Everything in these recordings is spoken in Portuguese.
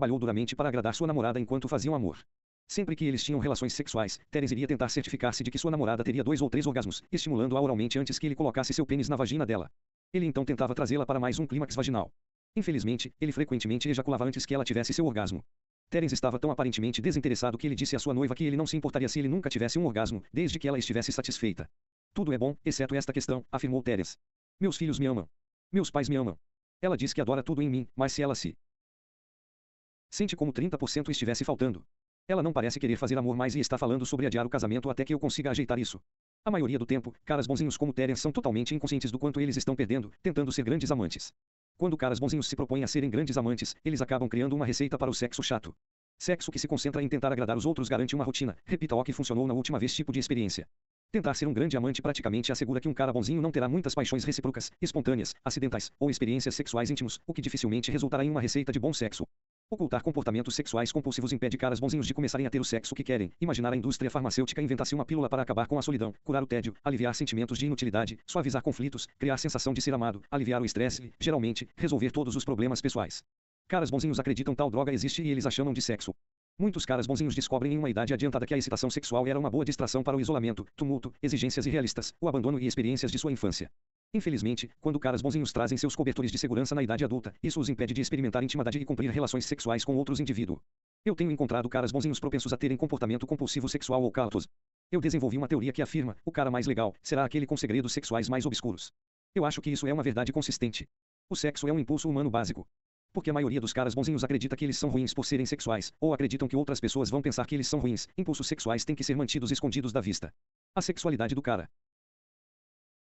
trabalhou duramente para agradar sua namorada enquanto faziam amor. Sempre que eles tinham relações sexuais, Terence iria tentar certificar-se de que sua namorada teria 2 ou 3 orgasmos, estimulando-a oralmente antes que ele colocasse seu pênis na vagina dela. Ele então tentava trazê-la para mais um clímax vaginal. Infelizmente, ele frequentemente ejaculava antes que ela tivesse seu orgasmo. Terence estava tão aparentemente desinteressado que ele disse à sua noiva que ele não se importaria se ele nunca tivesse um orgasmo, desde que ela estivesse satisfeita. Tudo é bom, exceto esta questão, afirmou Terence. Meus filhos me amam. Meus pais me amam. Ela diz que adora tudo em mim, mas se ela se sente como 30% estivesse faltando. Ela não parece querer fazer amor mais e está falando sobre adiar o casamento até que eu consiga ajeitar isso. A maioria do tempo, caras bonzinhos como Terence são totalmente inconscientes do quanto eles estão perdendo, tentando ser grandes amantes. Quando caras bonzinhos se propõem a serem grandes amantes, eles acabam criando uma receita para o sexo chato. Sexo que se concentra em tentar agradar os outros garante uma rotina, repita o que funcionou na última vez tipo de experiência. Tentar ser um grande amante praticamente assegura que um cara bonzinho não terá muitas paixões recíprocas, espontâneas, acidentais, ou experiências sexuais íntimos, o que dificilmente resultará em uma receita de bom sexo. Ocultar comportamentos sexuais compulsivos impede caras bonzinhos de começarem a ter o sexo que querem. Imaginar a indústria farmacêutica inventasse uma pílula para acabar com a solidão, curar o tédio, aliviar sentimentos de inutilidade, suavizar conflitos, criar sensação de ser amado, aliviar o estresse, geralmente, resolver todos os problemas pessoais. Caras bonzinhos acreditam tal droga existe e eles a chamam de sexo. Muitos caras bonzinhos descobrem em uma idade adiantada que a excitação sexual era uma boa distração para o isolamento, tumulto, exigências irrealistas, o abandono e experiências de sua infância. Infelizmente, quando caras bonzinhos trazem seus cobertores de segurança na idade adulta, isso os impede de experimentar intimidade e cumprir relações sexuais com outros indivíduos. Eu tenho encontrado caras bonzinhos propensos a terem comportamento compulsivo sexual ou cautos. Eu desenvolvi uma teoria que afirma, o cara mais legal, será aquele com segredos sexuais mais obscuros. Eu acho que isso é uma verdade consistente. O sexo é um impulso humano básico. Porque a maioria dos caras bonzinhos acredita que eles são ruins por serem sexuais, ou acreditam que outras pessoas vão pensar que eles são ruins, impulsos sexuais têm que ser mantidos escondidos da vista. A sexualidade do cara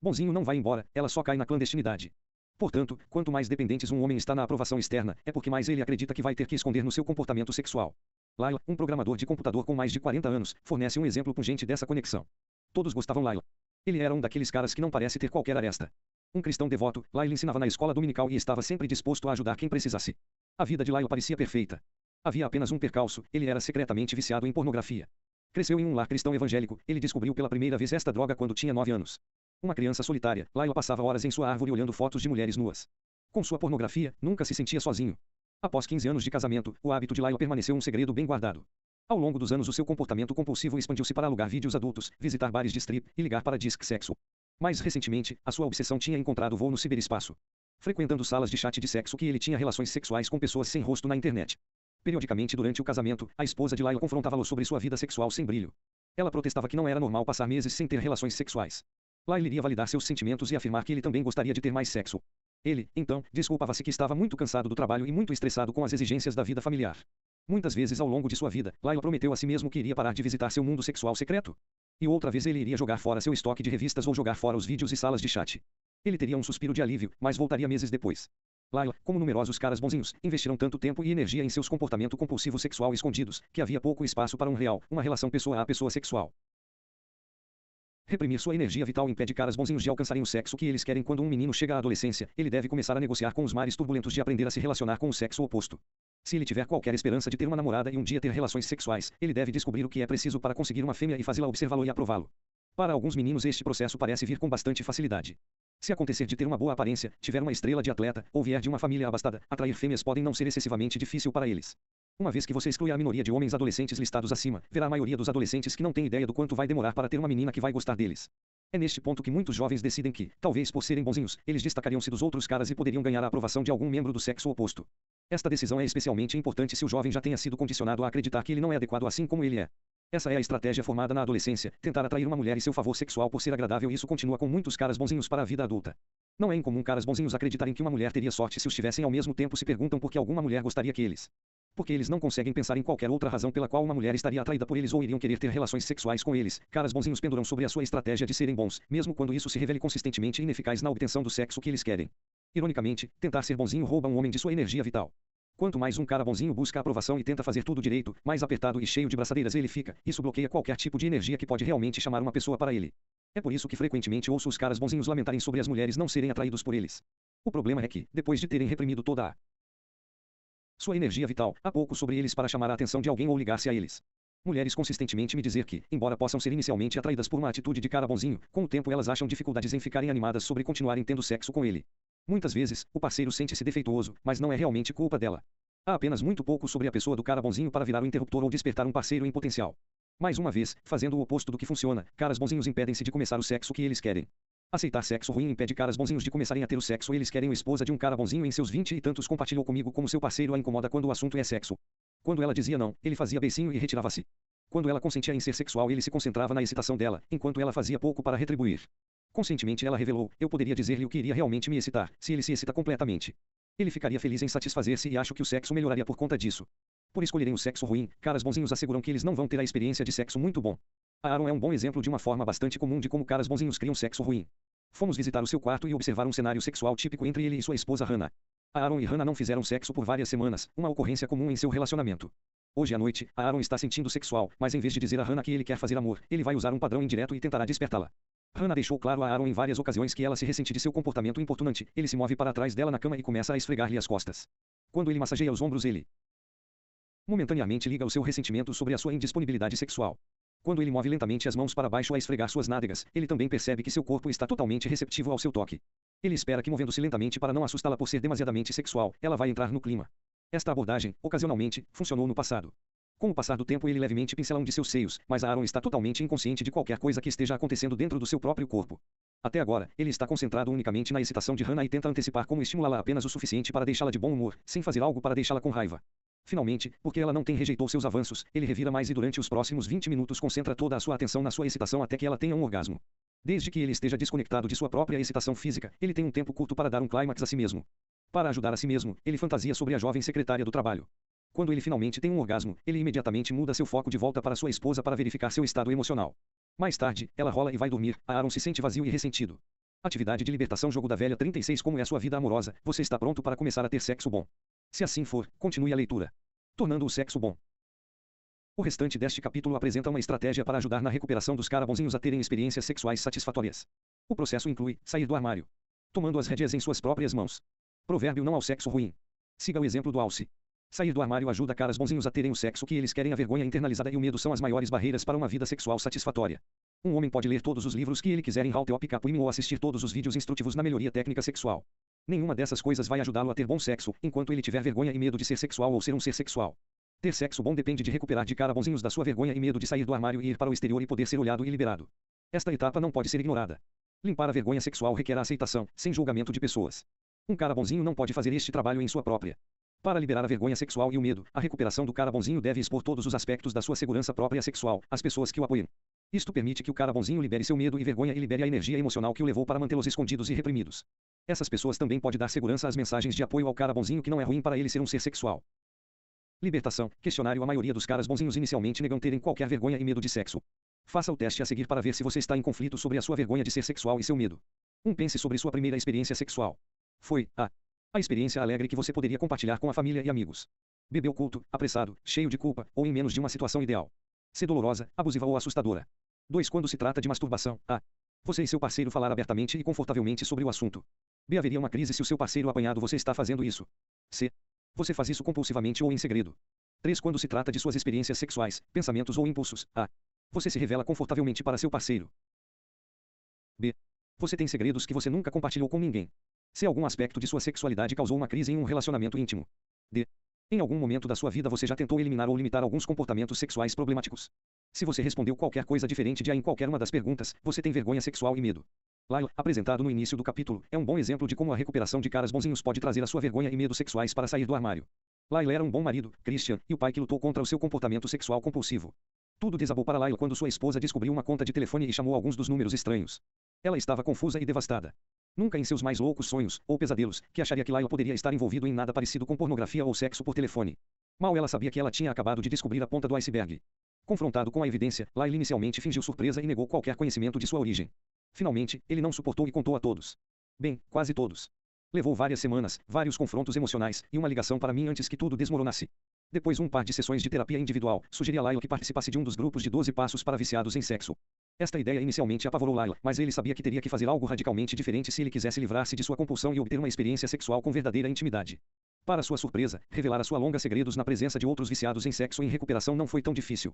bonzinho não vai embora, ela só cai na clandestinidade. Portanto, quanto mais dependentes um homem está na aprovação externa, é porque mais ele acredita que vai ter que esconder no seu comportamento sexual. Laila, um programador de computador com mais de 40 anos, fornece um exemplo pungente dessa conexão. Todos gostavam Laila. Ele era um daqueles caras que não parece ter qualquer aresta. Um cristão devoto, Laila ensinava na escola dominical e estava sempre disposto a ajudar quem precisasse. A vida de Laila parecia perfeita. Havia apenas um percalço, ele era secretamente viciado em pornografia. Cresceu em um lar cristão evangélico, ele descobriu pela primeira vez esta droga quando tinha 9 anos. Uma criança solitária, Laila passava horas em sua árvore olhando fotos de mulheres nuas. Com sua pornografia, nunca se sentia sozinho. Após 15 anos de casamento, o hábito de Laila permaneceu um segredo bem guardado. Ao longo dos anos o seu comportamento compulsivo expandiu-se para alugar vídeos adultos, visitar bares de strip e ligar para disque sexo. Mais recentemente, a sua obsessão tinha encontrado voo no ciberespaço. Frequentando salas de chat de sexo que ele tinha relações sexuais com pessoas sem rosto na internet. Periodicamente durante o casamento, a esposa de Laila confrontava-lo sobre sua vida sexual sem brilho. Ela protestava que não era normal passar meses sem ter relações sexuais. Laila iria validar seus sentimentos e afirmar que ele também gostaria de ter mais sexo. Ele, então, desculpava-se que estava muito cansado do trabalho e muito estressado com as exigências da vida familiar. Muitas vezes ao longo de sua vida, Laila prometeu a si mesmo que iria parar de visitar seu mundo sexual secreto. E outra vez ele iria jogar fora seu estoque de revistas ou jogar fora os vídeos e salas de chat. Ele teria um suspiro de alívio, mas voltaria meses depois. Laila, como numerosos caras bonzinhos, investiram tanto tempo e energia em seus comportamento compulsivo sexual escondidos, que havia pouco espaço para uma relação pessoa a pessoa sexual. Reprimir sua energia vital impede caras bonzinhos de alcançarem o sexo que eles querem. Quando um menino chega à adolescência, ele deve começar a negociar com os mares turbulentos de aprender a se relacionar com o sexo oposto. Se ele tiver qualquer esperança de ter uma namorada e um dia ter relações sexuais, ele deve descobrir o que é preciso para conseguir uma fêmea e fazê-la observá-lo e aprová-lo. Para alguns meninos este processo parece vir com bastante facilidade. Se acontecer de ter uma boa aparência, tiver uma estrela de atleta, ou vier de uma família abastada, atrair fêmeas podem não ser excessivamente difícil para eles. Uma vez que você exclui a minoria de homens adolescentes listados acima, verá a maioria dos adolescentes que não tem ideia do quanto vai demorar para ter uma menina que vai gostar deles. É neste ponto que muitos jovens decidem que, talvez por serem bonzinhos, eles destacariam-se dos outros caras e poderiam ganhar a aprovação de algum membro do sexo oposto. Esta decisão é especialmente importante se o jovem já tenha sido condicionado a acreditar que ele não é adequado assim como ele é. Essa é a estratégia formada na adolescência, tentar atrair uma mulher em seu favor sexual por ser agradável, e isso continua com muitos caras bonzinhos para a vida adulta. Não é incomum caras bonzinhos acreditarem que uma mulher teria sorte se os tivessem, ao mesmo tempo se perguntam por que alguma mulher gostaria que eles. Porque eles não conseguem pensar em qualquer outra razão pela qual uma mulher estaria atraída por eles ou iriam querer ter relações sexuais com eles. Caras bonzinhos penduram sobre a sua estratégia de serem bons, mesmo quando isso se revele consistentemente ineficaz na obtenção do sexo que eles querem. Ironicamente, tentar ser bonzinho rouba um homem de sua energia vital. Quanto mais um cara bonzinho busca a aprovação e tenta fazer tudo direito, mais apertado e cheio de braçadeiras ele fica. Isso bloqueia qualquer tipo de energia que pode realmente chamar uma pessoa para ele. É por isso que frequentemente ouço os caras bonzinhos lamentarem sobre as mulheres não serem atraídos por eles. O problema é que, depois de terem reprimido toda a sua energia vital, há pouco sobre eles para chamar a atenção de alguém ou ligar-se a eles. Mulheres consistentemente me dizer que, embora possam ser inicialmente atraídas por uma atitude de cara bonzinho, com o tempo elas acham dificuldades em ficarem animadas sobre continuarem tendo sexo com ele. Muitas vezes, o parceiro sente-se defeituoso, mas não é realmente culpa dela. Há apenas muito pouco sobre a pessoa do cara bonzinho para virar o interruptor ou despertar um parceiro em potencial. Mais uma vez, fazendo o oposto do que funciona, caras bonzinhos impedem-se de começar o sexo que eles querem. Aceitar sexo ruim impede caras bonzinhos de começarem a ter o sexo eles querem. A esposa de um cara bonzinho em seus 20 e tantos compartilhou comigo como seu parceiro a incomoda quando o assunto é sexo. Quando ela dizia não, ele fazia beicinho e retirava-se. Quando ela consentia em ser sexual ele se concentrava na excitação dela, enquanto ela fazia pouco para retribuir. Conscientemente ela revelou, eu poderia dizer-lhe o que iria realmente me excitar, se ele se excita completamente. Ele ficaria feliz em satisfazer-se e acho que o sexo melhoraria por conta disso. Por escolherem o sexo ruim, caras bonzinhos asseguram que eles não vão ter a experiência de sexo muito bom. A Aaron é um bom exemplo de uma forma bastante comum de como caras bonzinhos criam sexo ruim. Fomos visitar o seu quarto e observar um cenário sexual típico entre ele e sua esposa Hannah. A Aaron e Hannah não fizeram sexo por várias semanas, uma ocorrência comum em seu relacionamento. Hoje à noite, a Aaron está sentindo sexual, mas em vez de dizer a Hannah que ele quer fazer amor, ele vai usar um padrão indireto e tentará despertá-la. Hannah deixou claro a Aaron em várias ocasiões que ela se ressente de seu comportamento importunante. Ele se move para trás dela na cama e começa a esfregar-lhe as costas. Quando ele massageia os ombros ele momentaneamente liga o seu ressentimento sobre a sua indisponibilidade sexual. Quando ele move lentamente as mãos para baixo a esfregar suas nádegas, ele também percebe que seu corpo está totalmente receptivo ao seu toque. Ele espera que movendo-se lentamente para não assustá-la por ser demasiadamente sexual, ela vai entrar no clima. Esta abordagem, ocasionalmente, funcionou no passado. Com o passar do tempo ele levemente pincela um de seus seios, mas a Aaron está totalmente inconsciente de qualquer coisa que esteja acontecendo dentro do seu próprio corpo. Até agora, ele está concentrado unicamente na excitação de Hannah e tenta antecipar como estimulá-la apenas o suficiente para deixá-la de bom humor, sem fazer algo para deixá-la com raiva. Finalmente, porque ela não tem rejeitou seus avanços, ele revira mais e durante os próximos 20 minutos concentra toda a sua atenção na sua excitação até que ela tenha um orgasmo. Desde que ele esteja desconectado de sua própria excitação física, ele tem um tempo curto para dar um clímax a si mesmo. Para ajudar a si mesmo, ele fantasia sobre a jovem secretária do trabalho. Quando ele finalmente tem um orgasmo, ele imediatamente muda seu foco de volta para sua esposa para verificar seu estado emocional. Mais tarde, ela rola e vai dormir. A Aaron se sente vazio e ressentido. Atividade de libertação. Jogo da velha 36. Como é a sua vida amorosa? Você está pronto para começar a ter sexo bom? Se assim for, continue a leitura. Tornando o sexo bom. O restante deste capítulo apresenta uma estratégia para ajudar na recuperação dos cara bonzinhos a terem experiências sexuais satisfatórias. O processo inclui sair do armário, tomando as rédeas em suas próprias mãos. Provérbio não ao sexo ruim. Siga o exemplo do Alce. Sair do armário ajuda caras bonzinhos a terem o sexo que eles querem. A vergonha internalizada e o medo são as maiores barreiras para uma vida sexual satisfatória. Um homem pode ler todos os livros que ele quiser em Halteop ou assistir todos os vídeos instrutivos na melhoria técnica sexual. Nenhuma dessas coisas vai ajudá-lo a ter bom sexo, enquanto ele tiver vergonha e medo de ser sexual ou ser um ser sexual. Ter sexo bom depende de recuperar de cara bonzinhos da sua vergonha e medo de sair do armário e ir para o exterior e poder ser olhado e liberado. Esta etapa não pode ser ignorada. Limpar a vergonha sexual requer a aceitação, sem julgamento de pessoas. Um cara bonzinho não pode fazer este trabalho em sua própria. Para liberar a vergonha sexual e o medo, a recuperação do cara bonzinho deve expor todos os aspectos da sua segurança própria sexual, às pessoas que o apoiam. Isto permite que o cara bonzinho libere seu medo e vergonha e libere a energia emocional que o levou para mantê-los escondidos e reprimidos. Essas pessoas também podem dar segurança às mensagens de apoio ao cara bonzinho que não é ruim para ele ser um ser sexual. Libertação. Questionário. A maioria dos caras bonzinhos inicialmente negam terem qualquer vergonha e medo de sexo. Faça o teste a seguir para ver se você está em conflito sobre a sua vergonha de ser sexual e seu medo. Pense sobre sua primeira experiência sexual. Foi a experiência alegre que você poderia compartilhar com a família e amigos. B. Oculto, apressado, cheio de culpa, ou em menos de uma situação ideal. C. Dolorosa, abusiva ou assustadora. 2. Quando se trata de masturbação. Você e seu parceiro falar abertamente e confortavelmente sobre o assunto. B. Haveria uma crise se o seu parceiro apanhado você está fazendo isso. C. Você faz isso compulsivamente ou em segredo. 3. Quando se trata de suas experiências sexuais, pensamentos ou impulsos. Você se revela confortavelmente para seu parceiro. B. Você tem segredos que você nunca compartilhou com ninguém. Se algum aspecto de sua sexualidade causou uma crise em um relacionamento íntimo. D. Em algum momento da sua vida você já tentou eliminar ou limitar alguns comportamentos sexuais problemáticos. Se você respondeu qualquer coisa diferente de A em qualquer uma das perguntas, você tem vergonha sexual e medo. Lyle, apresentado no início do capítulo, é um bom exemplo de como a recuperação de caras bonzinhos pode trazer a sua vergonha e medo sexuais para sair do armário. Lyle era um bom marido, Christian, e o pai que lutou contra o seu comportamento sexual compulsivo. Tudo desabou para Lyle quando sua esposa descobriu uma conta de telefone e chamou alguns dos números estranhos. Ela estava confusa e devastada. Nunca em seus mais loucos sonhos, ou pesadelos, que acharia que Lyle poderia estar envolvido em nada parecido com pornografia ou sexo por telefone. Mal ela sabia que ela tinha acabado de descobrir a ponta do iceberg. Confrontado com a evidência, Lyle inicialmente fingiu surpresa e negou qualquer conhecimento de sua origem. Finalmente, ele não suportou e contou a todos. Bem, quase todos. Levou várias semanas, vários confrontos emocionais, e uma ligação para mim antes que tudo desmoronasse. Depois um par de sessões de terapia individual, sugeri a Lyle que participasse de um dos grupos de 12 passos para viciados em sexo. Esta ideia inicialmente apavorou Lyle, mas ele sabia que teria que fazer algo radicalmente diferente se ele quisesse livrar-se de sua compulsão e obter uma experiência sexual com verdadeira intimidade. Para sua surpresa, revelar a sua longa segredos na presença de outros viciados em sexo em recuperação não foi tão difícil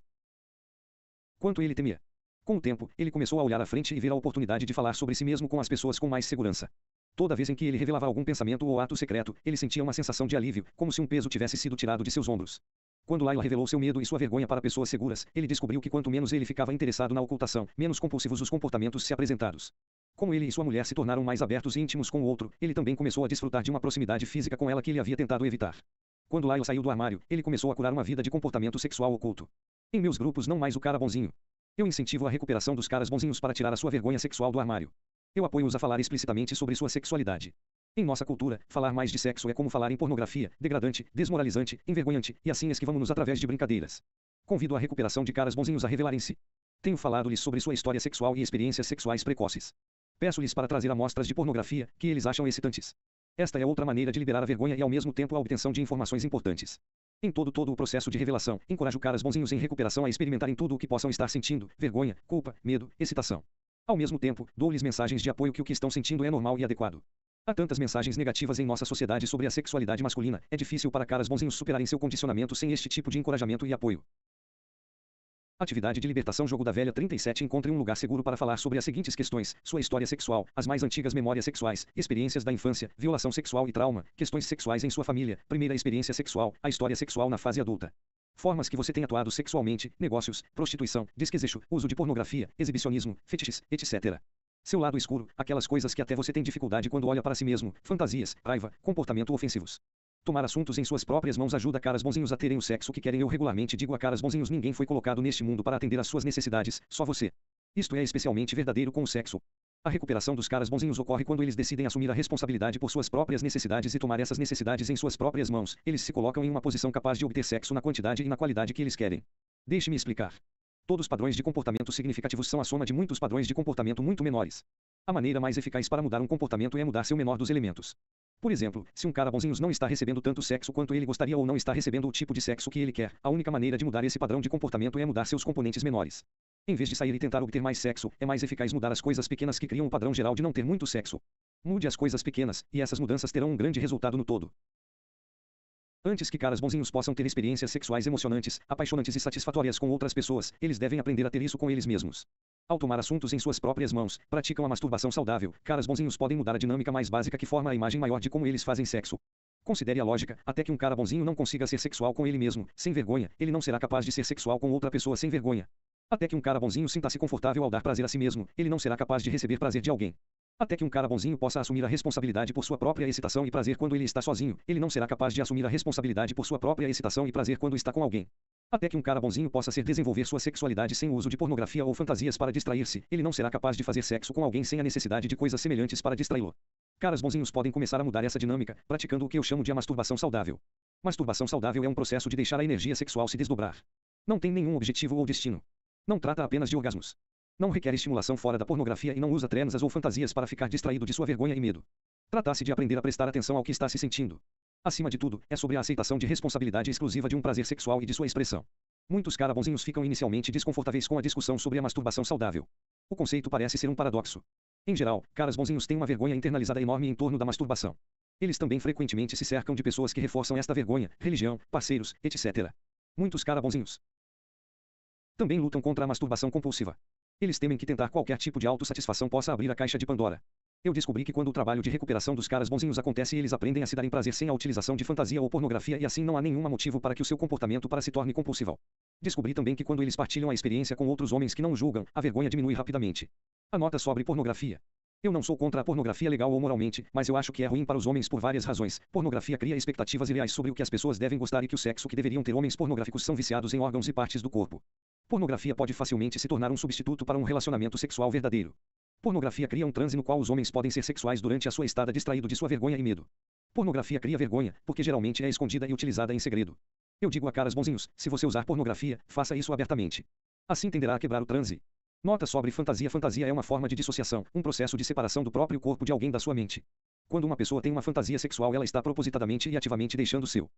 quanto ele temia. Com o tempo, ele começou a olhar à frente e ver a oportunidade de falar sobre si mesmo com as pessoas com mais segurança. Toda vez em que ele revelava algum pensamento ou ato secreto, ele sentia uma sensação de alívio, como se um peso tivesse sido tirado de seus ombros. Quando Layla revelou seu medo e sua vergonha para pessoas seguras, ele descobriu que quanto menos ele ficava interessado na ocultação, menos compulsivos os comportamentos se apresentados. Como ele e sua mulher se tornaram mais abertos e íntimos com o outro, ele também começou a desfrutar de uma proximidade física com ela que ele havia tentado evitar. Quando Layla saiu do armário, ele começou a curar uma vida de comportamento sexual oculto. Em meus grupos não mais o cara bonzinho. Eu incentivo a recuperação dos caras bonzinhos para tirar a sua vergonha sexual do armário. Eu apoio-os a falar explicitamente sobre sua sexualidade. Em nossa cultura, falar mais de sexo é como falar em pornografia, degradante, desmoralizante, envergonhante, e assim esquivamos-nos através de brincadeiras. Convido a recuperação de caras bonzinhos a revelarem-se. Tenho falado-lhes sobre sua história sexual e experiências sexuais precoces. Peço-lhes para trazer amostras de pornografia, que eles acham excitantes. Esta é outra maneira de liberar a vergonha e ao mesmo tempo a obtenção de informações importantes. Em todo o processo de revelação, encorajo caras bonzinhos em recuperação a experimentarem tudo o que possam estar sentindo, vergonha, culpa, medo, excitação. Ao mesmo tempo, dou-lhes mensagens de apoio que o que estão sentindo é normal e adequado. Há tantas mensagens negativas em nossa sociedade sobre a sexualidade masculina, é difícil para caras bonzinhos superarem seu condicionamento sem este tipo de encorajamento e apoio. Atividade de libertação. Jogo da Velha 37. Encontre um lugar seguro para falar sobre as seguintes questões: sua história sexual, as mais antigas memórias sexuais, experiências da infância, violação sexual e trauma, questões sexuais em sua família, primeira experiência sexual, a história sexual na fase adulta. Formas que você tem atuado sexualmente, negócios, prostituição, desquezecho, uso de pornografia, exibicionismo, fetiches, etc. Seu lado escuro, aquelas coisas que até você tem dificuldade quando olha para si mesmo, fantasias, raiva, comportamento ofensivos. Tomar assuntos em suas próprias mãos ajuda caras bonzinhos a terem o sexo que querem. Eu regularmente digo a caras bonzinhos: ninguém foi colocado neste mundo para atender às suas necessidades, só você. Isto é especialmente verdadeiro com o sexo. A recuperação dos caras bonzinhos ocorre quando eles decidem assumir a responsabilidade por suas próprias necessidades e tomar essas necessidades em suas próprias mãos. Eles se colocam em uma posição capaz de obter sexo na quantidade e na qualidade que eles querem. Deixe-me explicar. Todos os padrões de comportamento significativos são a soma de muitos padrões de comportamento muito menores. A maneira mais eficaz para mudar um comportamento é mudar seu menor dos elementos. Por exemplo, se um cara bonzinho não está recebendo tanto sexo quanto ele gostaria ou não está recebendo o tipo de sexo que ele quer, a única maneira de mudar esse padrão de comportamento é mudar seus componentes menores. Em vez de sair e tentar obter mais sexo, é mais eficaz mudar as coisas pequenas que criam o padrão geral de não ter muito sexo. Mude as coisas pequenas, e essas mudanças terão um grande resultado no todo. Antes que caras bonzinhos possam ter experiências sexuais emocionantes, apaixonantes e satisfatórias com outras pessoas, eles devem aprender a ter isso com eles mesmos. Ao tomar assuntos em suas próprias mãos, praticam a masturbação saudável. Caras bonzinhos podem mudar a dinâmica mais básica que forma a imagem maior de como eles fazem sexo. Considere a lógica: até que um cara bonzinho não consiga ser sexual com ele mesmo, sem vergonha, ele não será capaz de ser sexual com outra pessoa sem vergonha. Até que um cara bonzinho sinta-se confortável ao dar prazer a si mesmo, ele não será capaz de receber prazer de alguém. Até que um cara bonzinho possa assumir a responsabilidade por sua própria excitação e prazer quando ele está sozinho, ele não será capaz de assumir a responsabilidade por sua própria excitação e prazer quando está com alguém. Até que um cara bonzinho possa desenvolver sua sexualidade sem o uso de pornografia ou fantasias para distrair-se, ele não será capaz de fazer sexo com alguém sem a necessidade de coisas semelhantes para distraí-lo. Caras bonzinhos podem começar a mudar essa dinâmica, praticando o que eu chamo de a masturbação saudável. Masturbação saudável é um processo de deixar a energia sexual se desdobrar. Não tem nenhum objetivo ou destino. Não trata apenas de orgasmos. Não requer estimulação fora da pornografia e não usa transas ou fantasias para ficar distraído de sua vergonha e medo. Trata-se de aprender a prestar atenção ao que está se sentindo. Acima de tudo, é sobre a aceitação de responsabilidade exclusiva de um prazer sexual e de sua expressão. Muitos cara bonzinhos ficam inicialmente desconfortáveis com a discussão sobre a masturbação saudável. O conceito parece ser um paradoxo. Em geral, caras bonzinhos têm uma vergonha internalizada enorme em torno da masturbação. Eles também frequentemente se cercam de pessoas que reforçam esta vergonha, religião, parceiros, etc. Muitos cara bonzinhos também lutam contra a masturbação compulsiva. Eles temem que tentar qualquer tipo de autossatisfação possa abrir a caixa de Pandora. Eu descobri que quando o trabalho de recuperação dos caras bonzinhos acontece, eles aprendem a se darem prazer sem a utilização de fantasia ou pornografia e assim não há nenhum motivo para que o seu comportamento se torne compulsivo. Descobri também que quando eles partilham a experiência com outros homens que não julgam, a vergonha diminui rapidamente. A nota sobre pornografia. Eu não sou contra a pornografia legal ou moralmente, mas eu acho que é ruim para os homens por várias razões. Pornografia cria expectativas irreais sobre o que as pessoas devem gostar e que o sexo que deveriam ter. Homens pornográficos são viciados em órgãos e partes do corpo. Pornografia pode facilmente se tornar um substituto para um relacionamento sexual verdadeiro. Pornografia cria um transe no qual os homens podem ser sexuais durante a sua estada distraído de sua vergonha e medo. Pornografia cria vergonha, porque geralmente é escondida e utilizada em segredo. Eu digo a caras bonzinhos: se você usar pornografia, faça isso abertamente. Assim tenderá a quebrar o transe. Nota sobre fantasia. Fantasia é uma forma de dissociação, um processo de separação do próprio corpo de alguém da sua mente. Quando uma pessoa tem uma fantasia sexual, ela está propositadamente e ativamente deixando seu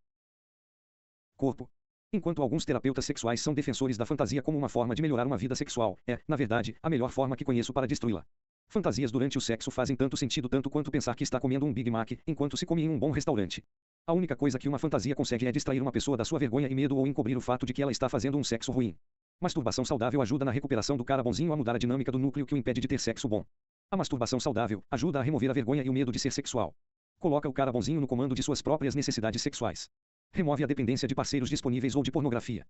corpo. Enquanto alguns terapeutas sexuais são defensores da fantasia como uma forma de melhorar uma vida sexual, é, na verdade, a melhor forma que conheço para destruí-la. Fantasias durante o sexo fazem tanto sentido tanto quanto pensar que está comendo um Big Mac, enquanto se come em um bom restaurante. A única coisa que uma fantasia consegue é distrair uma pessoa da sua vergonha e medo ou encobrir o fato de que ela está fazendo um sexo ruim. Masturbação saudável ajuda na recuperação do cara bonzinho a mudar a dinâmica do núcleo que o impede de ter sexo bom. A masturbação saudável ajuda a remover a vergonha e o medo de ser sexual. Coloca o cara bonzinho no comando de suas próprias necessidades sexuais. Remove a dependência de parceiros disponíveis ou de pornografia.